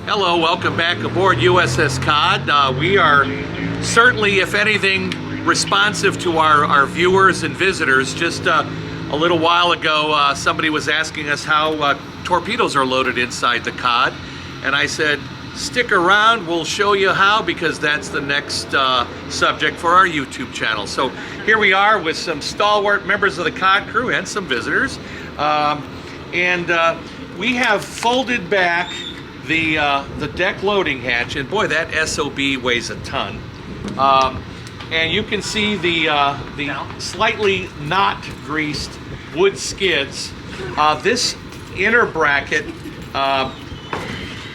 Hello, welcome back aboard USS Cod. We are certainly, if anything, responsive to our viewers and visitors. Just a little while ago, somebody was asking us how torpedoes are loaded inside the Cod, and I said, stick around, we'll show you how, because that's the next subject for our YouTube channel. So here we are with some stalwart members of the Cod crew and some visitors, and we have folded back the deck loading hatch, and boy, that SOB weighs a ton. And you can see the slightly not greased wood skids. This inner bracket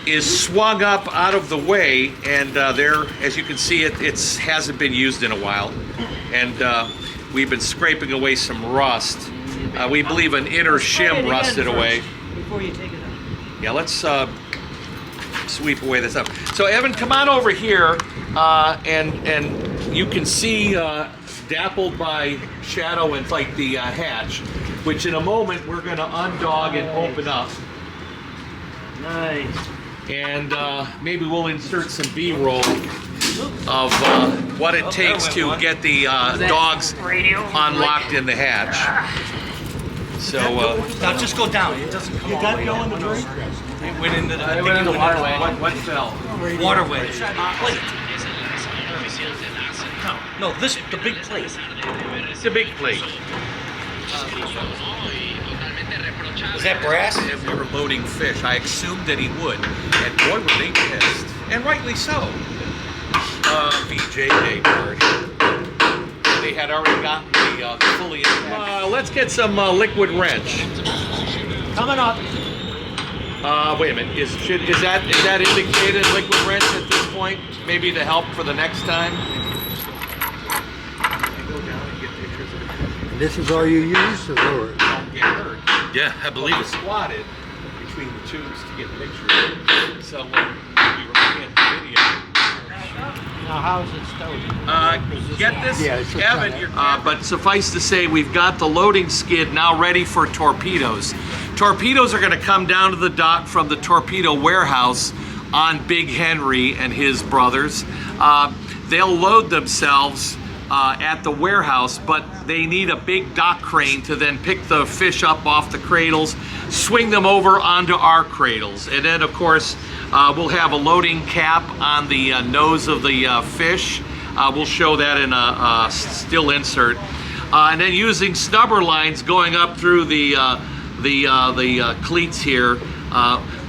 is swung up out of the way, and there, as you can see, it hasn't been used in a while, and we've been scraping away some rust. We believe an inner shim rusted away. Before you take it out. Yeah, let's sweep away this up. So Evan, come on over here, and you can see dappled by shadow and like the hatch, which in a moment we're going to undog and open up. Nice. And maybe we'll insert some B-roll of what it takes to get the dogs unlocked in the hatch. So now just go down. It doesn't come all the way down. It went into the, It went in the waterway. What fell? waterway. Plate. No, this the big plate. It's a big plate. Was that brass? If we were loading fish, I assumed that he would, and boy, were they pissed, and rightly so. VJ Daybird. They had already gotten the fully intact. Let's get some liquid wrench. Coming up. Wait a minute. Is that indicated liquid wrench at this point? Maybe to help for the next time. Go down and get pictures of it. This is all you use to lower it? Don't get hurt. Yeah, I believe it. Squatted between the tubes to get pictures. So when we were looking at the video. Now, how's it stowed? Get this, Yeah, it's Evan. But suffice to say, we've got the loading skid now ready for torpedoes. Torpedoes are going to come down to the dock from the torpedo warehouse on Big Henry and his brothers. They'll load themselves at the warehouse, but they need a big dock crane to then pick the fish up off the cradles, swing them over onto our cradles, and then of course we'll have a loading cap on the nose of the fish. We'll show that in a still insert, and then using snubber lines going up through the cleats here.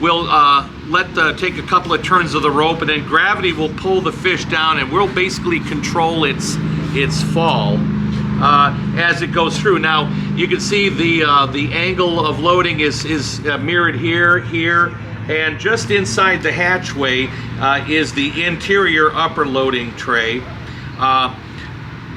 We'll take a couple of turns of the rope, and then gravity will pull the fish down, and we'll basically control its fall as it goes through. Now you can see the angle of loading is mirrored here, and just inside the hatchway is the interior upper loading tray.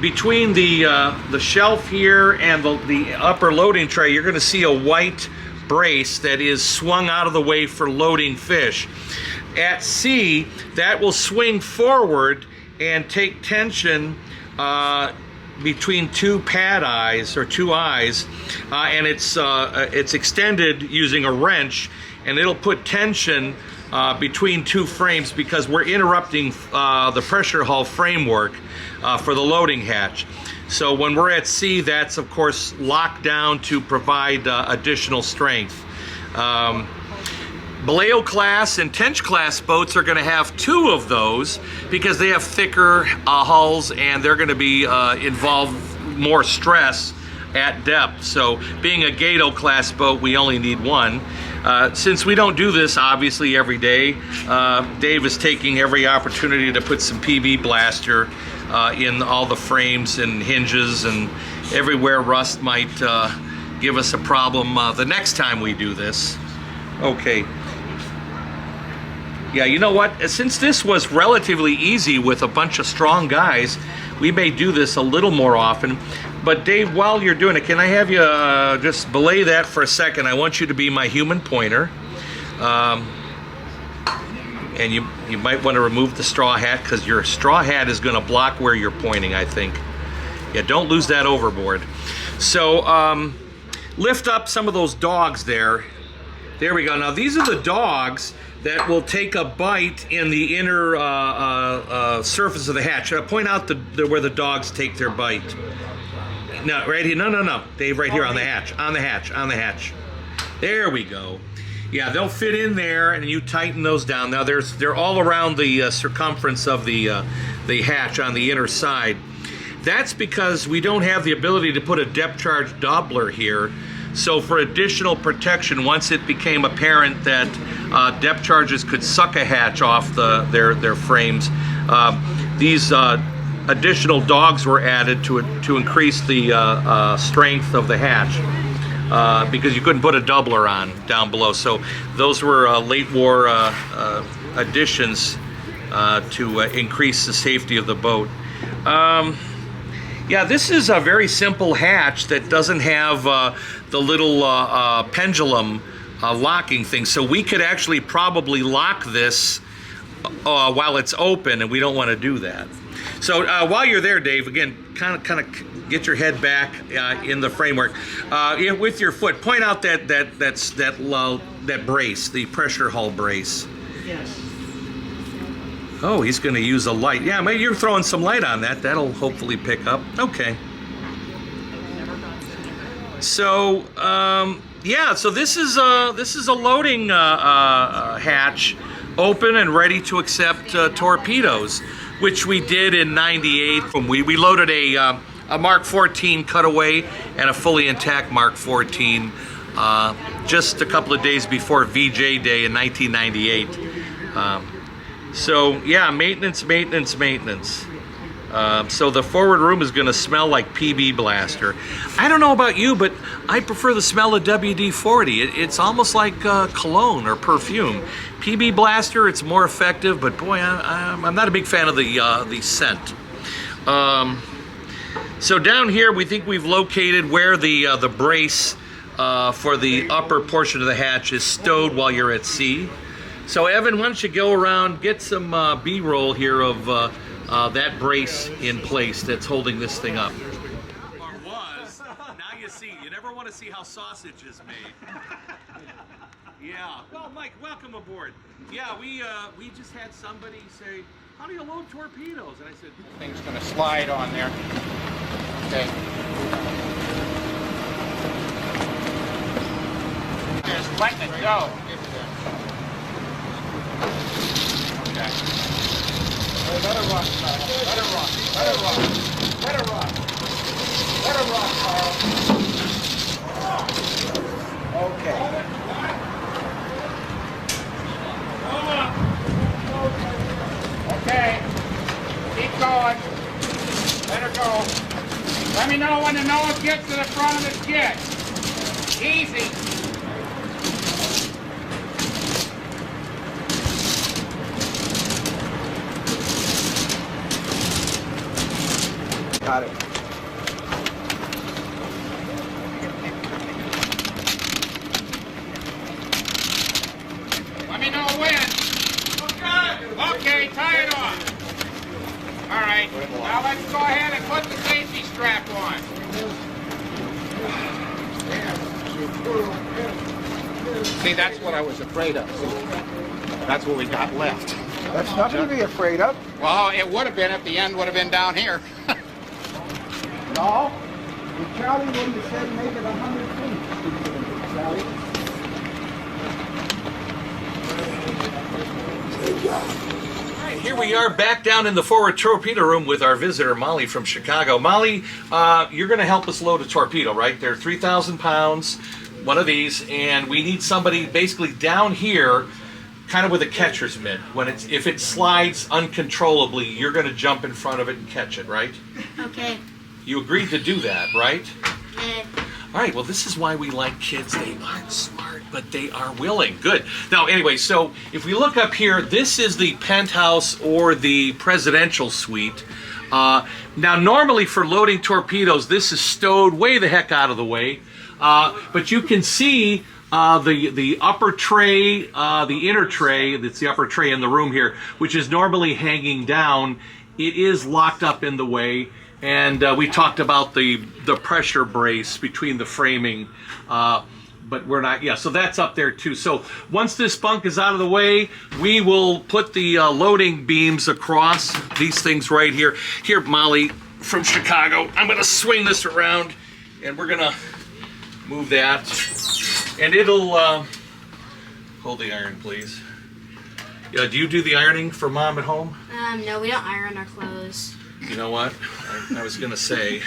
Between the shelf here and the upper loading tray, you're going to see a white brace that is swung out of the way for loading fish. At sea, that will swing forward and take tension between two pad eyes or two eyes, and it's extended using a wrench, and it'll put tension between two frames because we're interrupting the pressure hull framework for the loading hatch. So when we're at sea, that's of course locked down to provide additional strength. Vallejo class and Tench class boats are going to have two of those because they have thicker hulls, and they're going to be involve more stress at depth. So being a Gato class boat, we only need one. Since we don't do this obviously every day, Dave is taking every opportunity to put some PB blaster in all the frames and hinges and everywhere rust might give us a problem the next time we do this. Okay. Yeah, you know what? Since this was relatively easy with a bunch of strong guys, we may do this a little more often. But Dave, while you're doing it, can I have you just belay that for a second? I want you to be my human pointer. And you might want to remove the straw hat because your straw hat is going to block where you're pointing, I think. Yeah, don't lose that overboard. So lift up some of those dogs there. There we go. Now these are the dogs that will take a bite in the inner surface of the hatch. Point out where the dogs take their bite. No, right here. No. Dave, right here on the hatch. On the hatch. There we go. Yeah, they'll fit in there, and you tighten those down. Now they're all around the circumference of the hatch on the inner side. That's because we don't have the ability to put a depth charge doubler here. So for additional protection, once it became apparent that depth charges could suck a hatch off their frames, these additional dogs were added to increase the strength of the hatch, because you couldn't put a doubler on down below. So those were late war additions to increase the safety of the boat. Yeah, this is a very simple hatch that doesn't have the little pendulum locking thing. So we could actually probably lock this while it's open, and we don't want to do that. So while you're there, Dave, again, kind of get your head back in the framework. With your foot, point out that brace, the pressure hull brace. Yes. Oh, he's going to use a light. Yeah, maybe you're throwing some light on that. That'll hopefully pick up. Okay. So, yeah. So this is a loading hatch, open and ready to accept torpedoes, which we did in '98. We loaded a Mark 14 cutaway and a fully intact Mark 14 just a couple of days before VJ Day in 1998. So yeah, maintenance. So the forward room is going to smell like PB Blaster. I don't know about you, but I prefer the smell of WD-40. It's almost like cologne or perfume. PB Blaster, it's more effective, but boy, I'm not a big fan of the scent. So down here, we think we've located where the brace for the upper portion of the hatch is stowed while you're at sea. So Evan, why don't you go around, get some B-roll here of that brace in place that's holding this thing up. Or was. Now you see. You never want to see how sausage is made. Yeah. Well, Mike, welcome aboard. Yeah, we just had somebody say, how do you load torpedoes? And I said, thing's going to slide on there. Okay. Just letting it go. Okay. Let it rock, Carl. Let it rock. Let it rock. Let it rock. Let it rock, Carl. Okay. Okay. Keep going. Let her go. Let me know when the nose gets to the front of the skid. Easy. Got it. Let me know when. Okay, tie it off. All right. Now let's go ahead and put the safety strap on. See, that's what I was afraid of. That's what we got left. That's nothing to be afraid of. Well, it would have been if the end would have been down here. No. Charlie wouldn't have said make it 100 feet. Charlie. all right, here we are back down in the forward torpedo room with our visitor, Molly from Chicago. Molly, you're going to help us load a torpedo, right? They're 3,000 pounds, one of these, and we need somebody basically down here kind of with a catcher's mitt. If it slides uncontrollably, you're going to jump in front of it and catch it, right? Okay. You agreed to do that, right? Okay. All right, well, this is why we like kids. They aren't smart, but they are willing. Good. Now, anyway, so if we look up here, this is the penthouse or the presidential suite. Now, normally for loading torpedoes, this is stowed way the heck out of the way. But you can see the upper tray, the inner tray, that's the upper tray in the room here, which is normally hanging down. It is locked up in the way. And we talked about the pressure brace between the framing. but we're not, yeah, so that's up there too. So once this bunk is out of the way, we will put the loading beams across these things right here. Here, Molly from Chicago, I'm gonna swing this around and we're gonna move that. And it'll, hold the iron, please. Yeah, do you do the ironing for Mom at home? No, we don't iron our clothes. You know what? I was gonna say.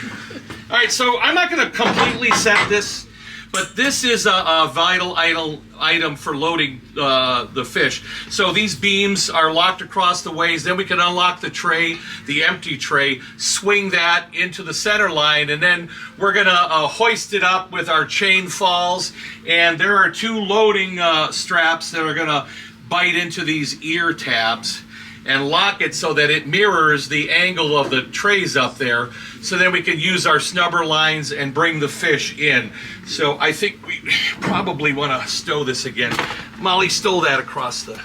All right, so I'm not gonna completely set this, but this is a vital item for loading the fish. So these beams are locked across the ways. Then we can unlock the tray, the empty tray, swing that into the center line, and then we're gonna hoist it up with our chain falls. And there are 2 loading straps that are gonna bite into these ear tabs and lock it so that it mirrors the angle of the trays up there, so then we can use our snubber lines and bring the fish in. So I think we probably want to stow this again. Molly stole that across the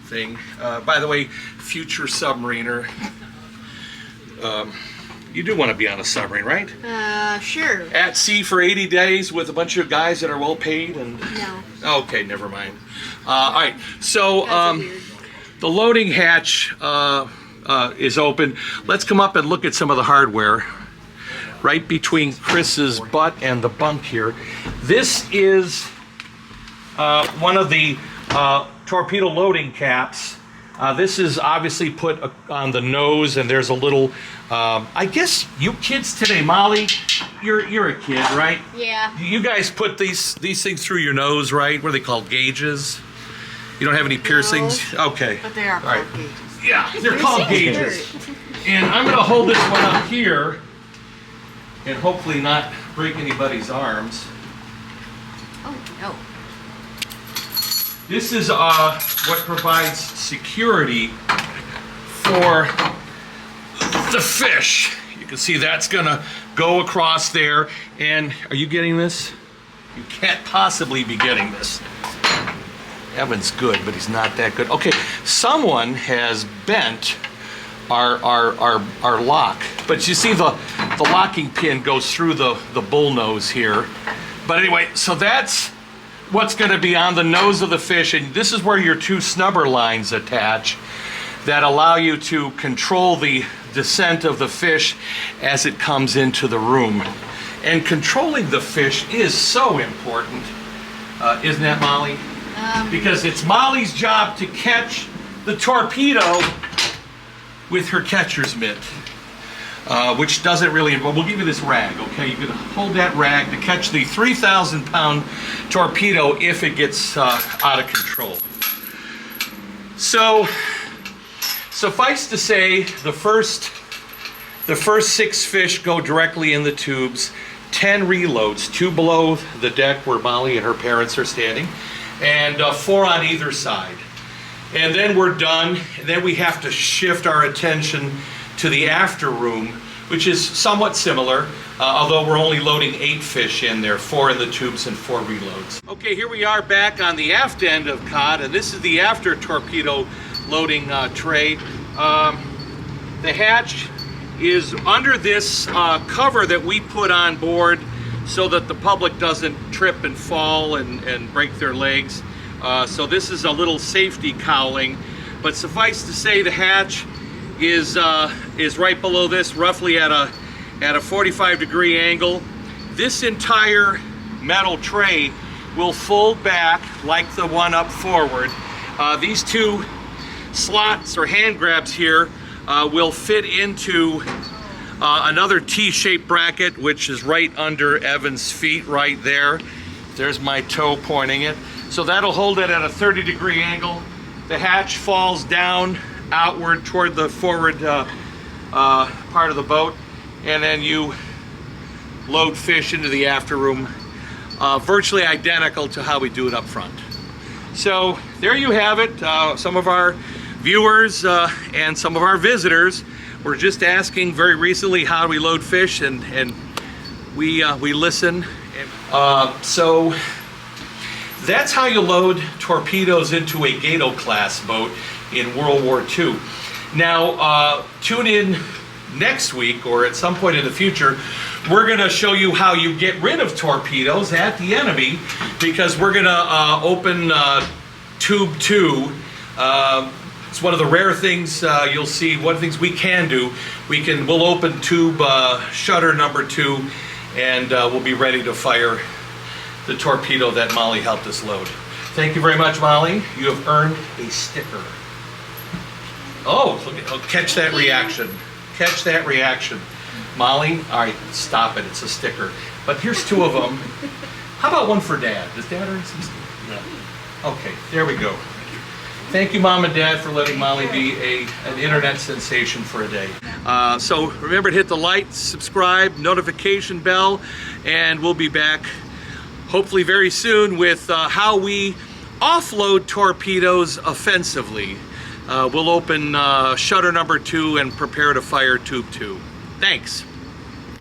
thing. By the way, future submariner, you do want to be on a submarine, right? Sure. At sea for 80 days with a bunch of guys that are well paid and... No. Okay, never mind. All right, so... That's weird. The loading hatch is open. Let's come up and look at some of the hardware. Right between Chris's butt and the bunk here. This is one of the torpedo loading caps. This is obviously put on the nose, and there's a little, I guess you kids today, Molly, you're a kid, right? Yeah. You guys put these things through your nose, right? What are they called, gauges? You don't have any piercings? Okay. But they are called gauges. Yeah, they're called gauges. And I'm going to hold this one up here and hopefully not break anybody's arms. Oh, no. This is what provides security for the fish. You can see that's going to go across there. And are you getting this? You can't possibly be getting this. Evan's good, but he's not that good. Okay, someone has bent our lock, but you see the locking pin goes through the bull nose here. But anyway, so that's what's going to be on the nose of the fish, and this is where your 2 snubber lines attach that allow you to control the descent of the fish as it comes into the room. And controlling the fish is so important, isn't that, Molly? Because it's Molly's job to catch the torpedo with her catcher's mitt, which doesn't really involve. We'll give you this rag, okay? You can hold that rag to catch the 3,000-pound torpedo if it gets out of control. So, suffice to say, the first 6 fish go directly in the tubes. 10 reloads, 2 below the deck where Molly and her parents are standing, and 4 on either side. And then we're done. And then we have to shift our attention to the after room, which is somewhat similar, although we're only loading 8 fish in there, 4 in the tubes and 4 reloads. Okay, here we are back on the aft end of cod, and this is the after torpedo loading tray. The hatch is under this cover that we put on board so that the public doesn't trip and fall and break their legs. So this is a little safety cowling, but suffice to say the hatch is right below this, roughly at a 45-degree angle. This entire metal tray will fold back like the one up forward. These 2 slots or hand grabs here will fit into another T-shaped bracket, which is right under Evan's feet right there. There's my toe pointing it. So that'll hold it at a 30-degree angle. The hatch falls down outward toward the forward part of the boat, and then you load fish into the after room, virtually identical to how we do it up front. So there you have it. Some of our viewers and some of our visitors were just asking very recently how do we load fish, and we listen. So that's how you load torpedoes into a Gato class boat in World War II. Now tune in next week or at some point in the future we're gonna show you how you get rid of torpedoes at the enemy, because we're gonna open tube 2. It's one of the rare things you'll see. One of the things we can do, we'll open tube shutter number 2, and we'll be ready to fire the torpedo that Molly helped us load. Thank you very much, Molly. You have earned a sticker. Oh, look at, catch that reaction. Catch that reaction. Molly, all right, stop it. It's a sticker. But here's 2 of them. How about one for Dad? Does Dad earn some stickers? No. Okay, there we go. Thank you, Mom and Dad, for letting Molly be an internet sensation for a day. So remember to hit the like, subscribe, notification bell, and we'll be back hopefully very soon with how we offload torpedoes offensively. We'll open shutter number 2 and prepare to fire tube 2. Thanks.